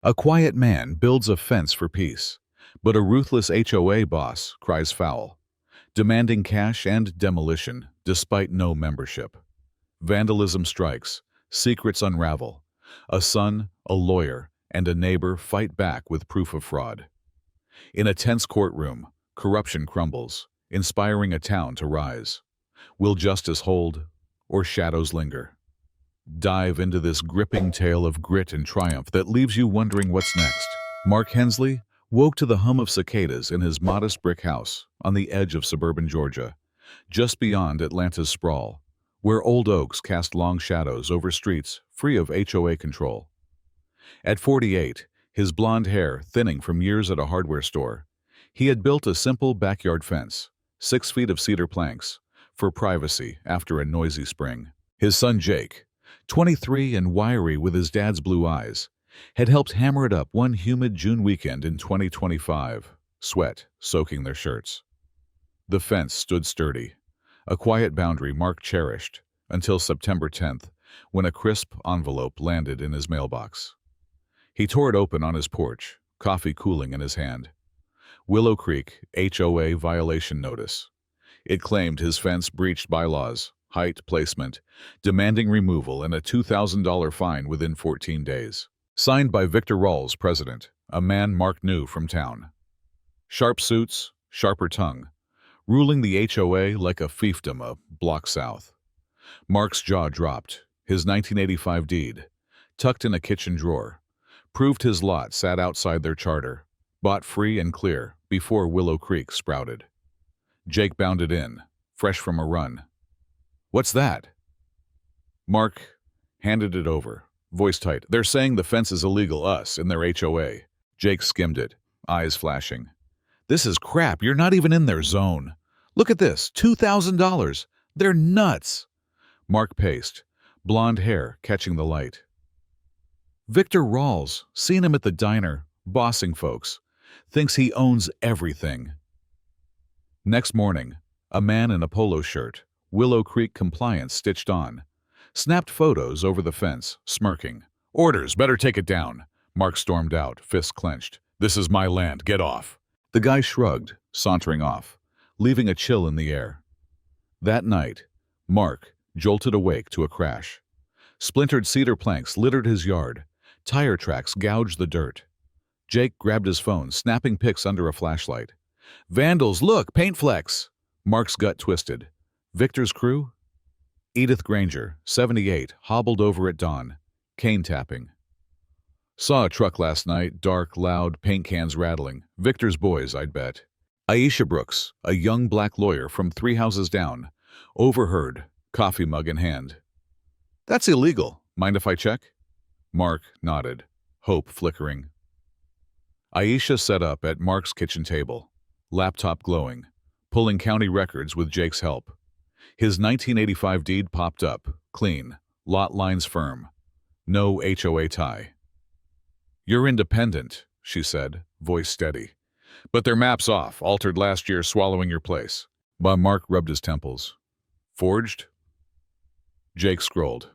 A quiet man builds a fence for peace, but a ruthless HOA boss cries foul, demanding cash and demolition despite no membership. Vandalism strikes, secrets unravel. A son, a lawyer, and a neighbor fight back with proof of fraud. In a tense courtroom, corruption crumbles, inspiring a town to rise. Will justice hold, or shadows linger? Dive into this gripping tale of grit and triumph that leaves you wondering what's next. Mark Hensley woke to the hum of cicadas in his modest brick house on the edge of suburban Georgia, just beyond Atlanta's sprawl, where old oaks cast long shadows over streets free of HOA control. At 48, his blonde hair thinning from years at a hardware store, he had built a simple backyard fence, 6 feet of cedar planks, for privacy after a noisy spring. His son Jake, 23 and wiry with his dad's blue eyes, had helped hammer it up one humid June weekend in 2025, sweat soaking their shirts. The fence stood sturdy, a quiet boundary Mark cherished, until September 10th, when a crisp envelope landed in his mailbox. He tore it open on his porch, coffee cooling in his hand. Willow Creek HOA violation notice. It claimed his fence breached bylaws, height, placement, demanding removal and a $2,000 fine within 14 days. Signed by Victor Rawls, president, a man Mark knew from town. Sharp suits, sharper tongue, ruling the HOA like a fiefdom a block south. Mark's jaw dropped. His 1985 deed, tucked in a kitchen drawer, proved his lot sat outside their charter, bought free and clear before Willow Creek sprouted. Jake bounded in, fresh from a run. "What's that?" Mark handed it over, voice tight. "They're saying the fence is illegal, us, in their HOA. Jake skimmed it, eyes flashing. "This is crap. You're not even in their zone. Look at this, $2,000. They're nuts." Mark paced, blonde hair catching the light. "Victor Rawls, seen him at the diner, bossing folks. Thinks he owns everything." Next morning, a man in a polo shirt, Willow Creek compliance stitched on, snapped photos over the fence, smirking. "Orders, better take it down." Mark stormed out, fists clenched. "This is my land, get off." The guy shrugged, sauntering off, leaving a chill in the air. That night, Mark jolted awake to a crash. Splintered cedar planks littered his yard. Tire tracks gouged the dirt. Jake grabbed his phone, snapping pics under a flashlight. "Vandals, look, paint flecks!" Mark's gut twisted. Victor's crew? Edith Granger, 78, hobbled over at dawn, cane tapping. "Saw a truck last night, dark, loud, paint cans rattling. Victor's boys, I'd bet." Aisha Brooks, a young black lawyer from 3 houses down, overheard, coffee mug in hand. "That's illegal. Mind if I check?" Mark nodded, hope flickering. Aisha sat up at Mark's kitchen table, laptop glowing, pulling county records with Jake's help. His 1985 deed popped up, clean, lot lines firm. No HOA tie. "You're independent," she said, voice steady. "But their map's off, altered last year, swallowing your place." But Mark rubbed his temples. "Forged?" Jake scrolled.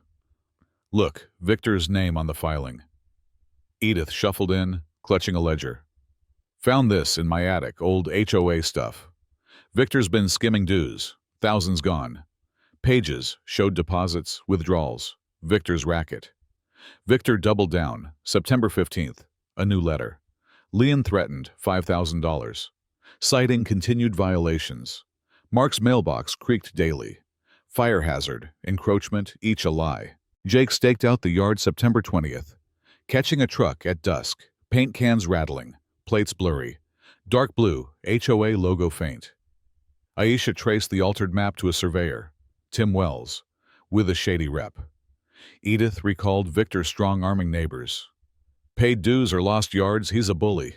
"Look, Victor's name on the filing." Edith shuffled in, clutching a ledger. "Found this in my attic, old HOA stuff. Victor's been skimming dues, thousands gone. Pages showed deposits, withdrawals, Victor's racket." Victor doubled down, September 15th, a new letter. Leon threatened $5,000, citing continued violations. Mark's mailbox creaked daily. Fire hazard, encroachment, each a lie. Jake staked out the yard September 20th, catching a truck at dusk, paint cans rattling, plates blurry, dark blue, HOA logo faint. Aisha traced the altered map to a surveyor, Tim Wells, with a shady rep. Edith recalled Victor's strong-arming neighbors. "Paid dues or lost yards, he's a bully."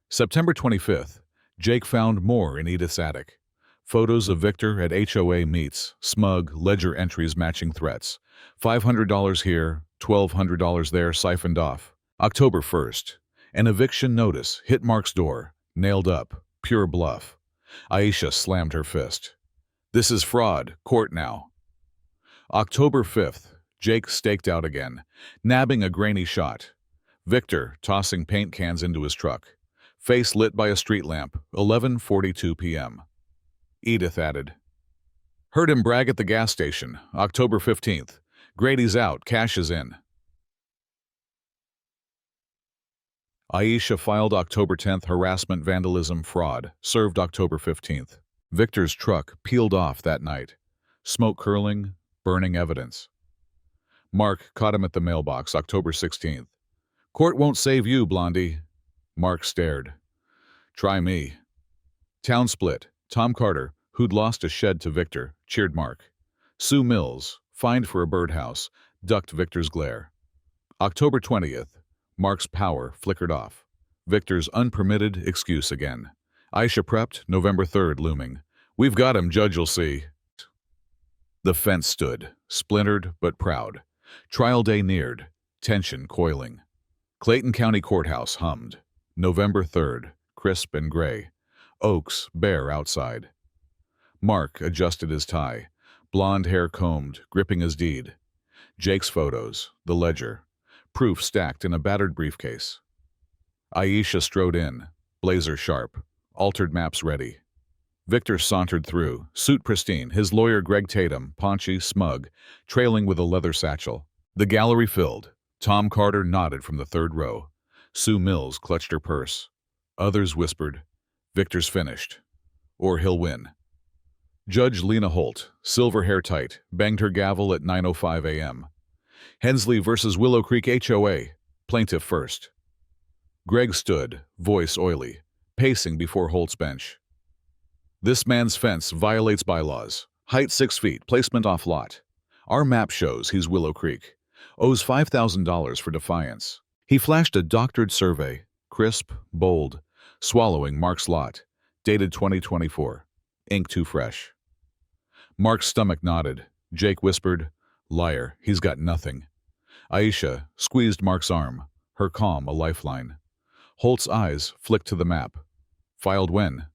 September 25th, Jake found more in Edith's attic. Photos of Victor at HOA meets, smug, ledger entries matching threats. $500 here, $1,200 there, siphoned off. October 1st, an eviction notice hit Mark's door, nailed up, pure bluff. Aisha slammed her fist. "This is fraud, court now." October 5th, Jake staked out again, nabbing a grainy shot. Victor, tossing paint cans into his truck. Face lit by a street lamp, 11:42 p.m. Edith added. Heard him brag at the gas station, October 15th. Grady's out, cash is in. Aisha filed October 10th harassment, vandalism, fraud, served October 15th. Victor's truck peeled off that night. Smoke curling, burning evidence. Mark caught him at the mailbox, October 16th. Court won't save you, Blondie. Mark stared. Try me. Town split. Tom Carter, who'd lost a shed to Victor, cheered Mark. Sue Mills, fined for a birdhouse, ducked Victor's glare. October 20th. Mark's power flickered off. Victor's unpermitted excuse again. Aisha prepped, November 3rd looming. We've got him, judge'll see. The fence stood, splintered but proud. Trial day neared, tension coiling. Clayton County Courthouse hummed. November 3rd, crisp and gray. Oaks bare outside. Mark adjusted his tie, blonde hair combed, gripping his deed. Jake's photos, the ledger, proof stacked in a battered briefcase. Aisha strode in, blazer sharp, altered maps ready. Victor sauntered through, suit pristine, his lawyer Greg Tatum, paunchy, smug, trailing with a leather satchel. The gallery filled. Tom Carter nodded from the third row. Sue Mills clutched her purse. Others whispered, Victor's finished. Or he'll win. Judge Lena Holt, silver hair tight, banged her gavel at 9:05 a.m. Hensley versus Willow Creek HOA, plaintiff first. Greg stood, voice oily, pacing before Holt's bench. This man's fence violates bylaws. Height 6 feet, placement off lot. Our map shows he's Willow Creek. Owes $5,000 for defiance. He flashed a doctored survey, crisp, bold, swallowing Mark's lot, dated 2024. Ink too fresh. Mark's stomach nodded. Jake whispered, Liar, he's got nothing. Aisha squeezed Mark's arm, her calm a lifeline. Holt's eyes flicked to the map. Filed when?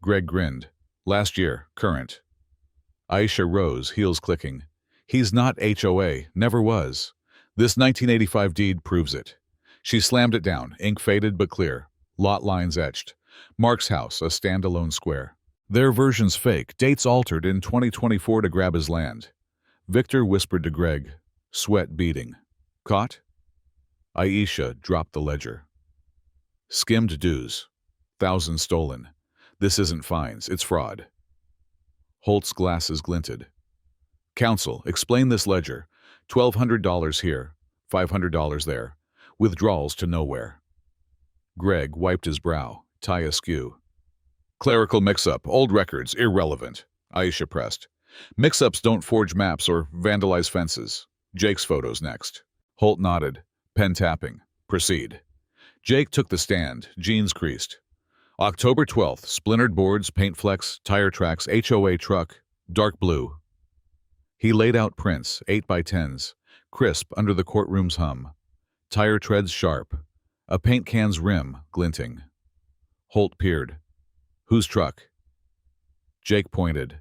Greg grinned. Last year, current. Aisha rose, heels clicking. He's not HOA, never was. This 1985 deed proves it. She slammed it down, ink faded but clear. Lot lines etched. Mark's house, a standalone square. Their version's fake, dates altered in 2024 to grab his land. Victor whispered to Greg, sweat beading. Caught? Aisha dropped the ledger. Skimmed dues. Thousands stolen. This isn't fines, it's fraud. Holt's glasses glinted. Counsel, explain this ledger. $1,200 here, $500 there. Withdrawals to nowhere. Greg wiped his brow, tie askew. Clerical mix-up, old records, irrelevant. Aisha pressed. Mix-ups don't forge maps or vandalize fences. Jake's photos next. Holt nodded, pen tapping. Proceed. Jake took the stand, jeans creased. October 12th, splintered boards, paint flecks, tire tracks, HOA truck, dark blue. He laid out prints, 8x10s, crisp under the courtroom's hum. Tire treads sharp, a paint can's rim glinting. Holt peered. Whose truck? Jake pointed.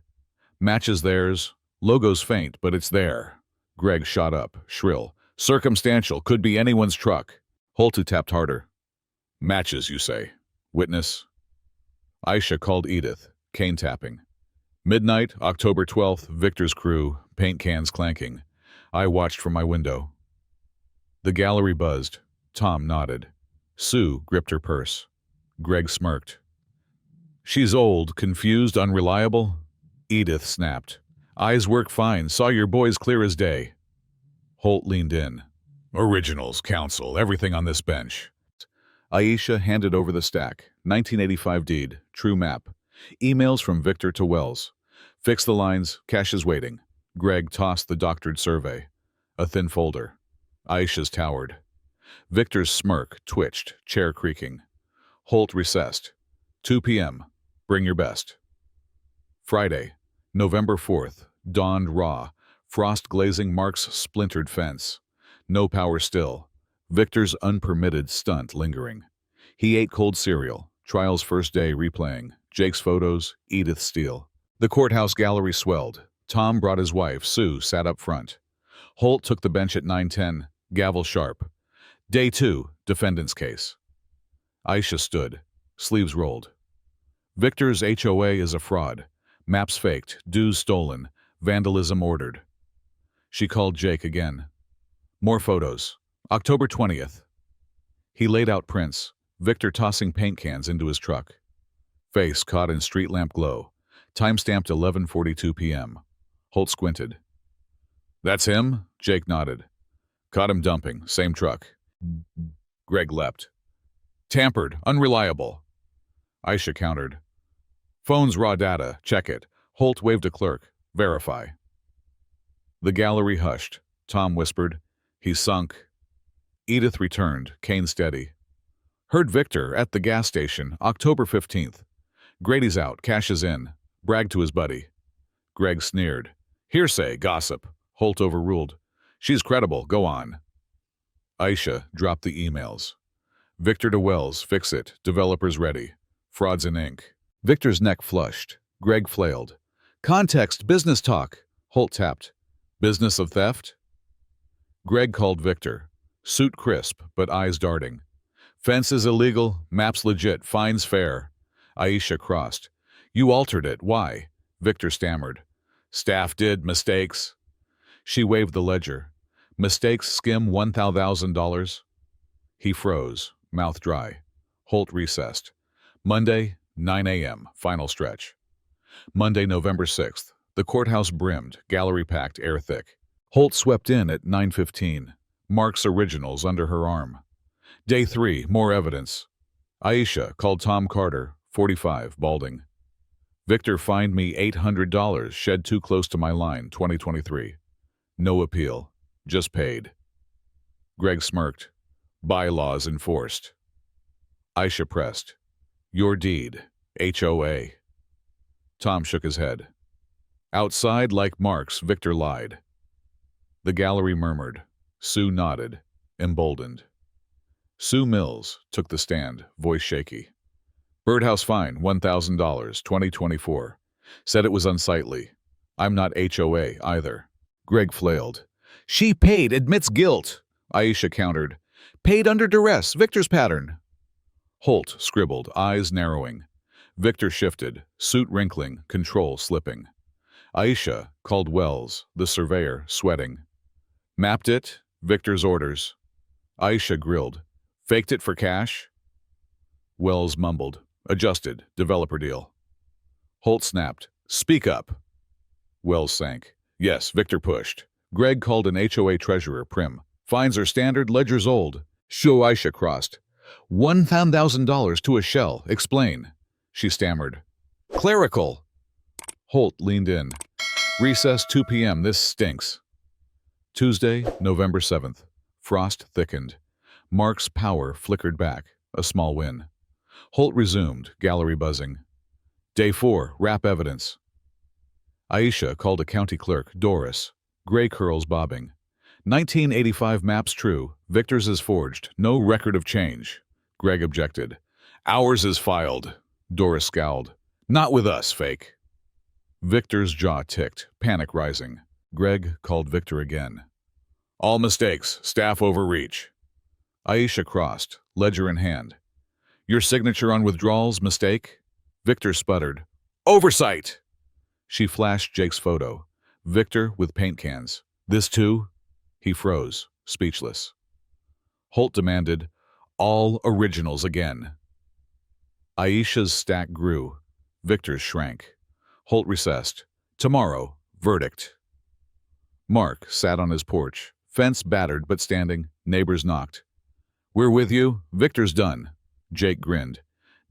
Matches theirs. Logo's faint, but it's there. Greg shot up, shrill. Circumstantial, could be anyone's truck. Holt tapped harder. Matches, you say. Witness? Aisha called Edith, cane tapping. Midnight, October 12th, Victor's crew, paint cans clanking. I watched from my window. The gallery buzzed. Tom nodded. Sue gripped her purse. Greg smirked. She's old, confused, unreliable. Edith snapped. Eyes work fine, saw your boys clear as day. Holt leaned in. Originals, counsel, everything on this bench. Aisha handed over the stack. 1985 deed, true map. Emails from Victor to Wells. Fix the lines, cash is waiting. Greg tossed the doctored survey. A thin folder. Aisha's towered. Victor's smirk twitched, chair creaking. Holt recessed. 2 p.m. Bring your best. Friday, November 4th, dawned raw, frost glazing Mark's splintered fence. No power still. Victor's unpermitted stunt lingering. He ate cold cereal, trial's first day replaying, Jake's photos, Edith's steel. The courthouse gallery swelled. Tom brought his wife, Sue, sat up front. Holt took the bench at 9:10, gavel sharp. Day 2, defendant's case. Aisha stood, sleeves rolled. Victor's HOA is a fraud. Maps faked, dues stolen, vandalism ordered. She called Jake again. More photos. October 20th. He laid out prints, Victor tossing paint cans into his truck. Face caught in street lamp glow. Time-stamped 11:42 p.m. Holt squinted. That's him? Jake nodded. Caught him dumping, same truck. Greg leapt. Tampered, unreliable. Aisha countered. Phone's raw data, check it. Holt waved a clerk. Verify. The gallery hushed. Tom whispered. He's sunk. Edith returned, cane steady. Heard Victor at the gas station, October 15th. Grady's out, cash is in. Bragged to his buddy. Greg sneered. Hearsay, gossip. Holt overruled. She's credible, go on. Aisha dropped the emails. Victor to Wells, fix it, developers ready. Frauds in ink. Victor's neck flushed. Greg flailed. Context, business talk. Holt tapped. Business of theft? Greg called Victor. Suit crisp, but eyes darting. Fence is illegal, maps legit, fines fair. Aisha crossed. You altered it, why? Victor stammered. Staff did, mistakes. She waved the ledger. Mistakes skim $1,000. He froze, mouth dry. Holt recessed. Monday, 9 a.m., final stretch. Monday, November 6th. The courthouse brimmed, gallery packed, air thick. Holt swept in at 9:15. Mark's originals under her arm. Day 3, more evidence. Aisha called Tom Carter, 45, balding. Victor fined me $800, shed too close to my line, 2023. No appeal, just paid. Greg smirked. Bylaws enforced. Aisha pressed. Your deed, HOA. Tom shook his head. Outside, like Mark's, Victor lied. The gallery murmured. Sue nodded, emboldened. Sue Mills took the stand, voice shaky. Birdhouse fine, $1,000, 2024. Said it was unsightly. I'm not HOA either. Greg flailed. She paid, admits guilt. Aisha countered. Paid under duress, Victor's pattern. Holt scribbled, eyes narrowing. Victor shifted, suit wrinkling, control slipping. Aisha called Wells, the surveyor, sweating. Mapped it, Victor's orders. Aisha grilled. Faked it for cash? Wells mumbled. Adjusted, developer deal. Holt snapped. Speak up. Wells sank. Yes, Victor pushed. Greg called an HOA treasurer, prim. Fines are standard, ledger's old. Show Aisha crossed. $1,000 to a shell. Explain. She stammered. Clerical. Holt leaned in. Recess 2 p.m. This stinks. Tuesday, November 7th. Frost thickened. Mark's power flickered back. A small win. Holt resumed, gallery buzzing. Day 4, wrap evidence. Aisha called a county clerk, Doris. Gray curls bobbing. 1985 maps true. Victor's is forged. No record of change. Greg objected. Ours is filed. Doris scowled. Not with us, fake. Victor's jaw ticked, panic rising. Greg called Victor again. All mistakes. Staff overreach. Aisha crossed, ledger in hand. Your signature on withdrawals, mistake? Victor sputtered. Oversight! She flashed Jake's photo. Victor with paint cans. This too? He froze, speechless. Holt demanded, all originals again. Aisha's stack grew. Victor's shrank. Holt recessed. Tomorrow, verdict. Mark sat on his porch. Fence battered but standing. Neighbors knocked. We're with you. Victor's done. Jake grinned.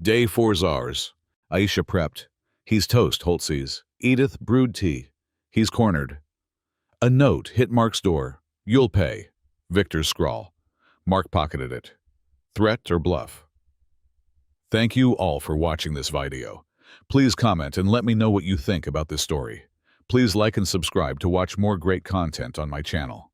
Day 4's ours. Aisha prepped. He's toast, Holt sees. Edith brewed tea. He's cornered. A note hit Mark's door. You'll pay. Victor's scrawl. Mark pocketed it. Threat or bluff? Thank you all for watching this video. Please comment and let me know what you think about this story. Please like and subscribe to watch more great content on my channel.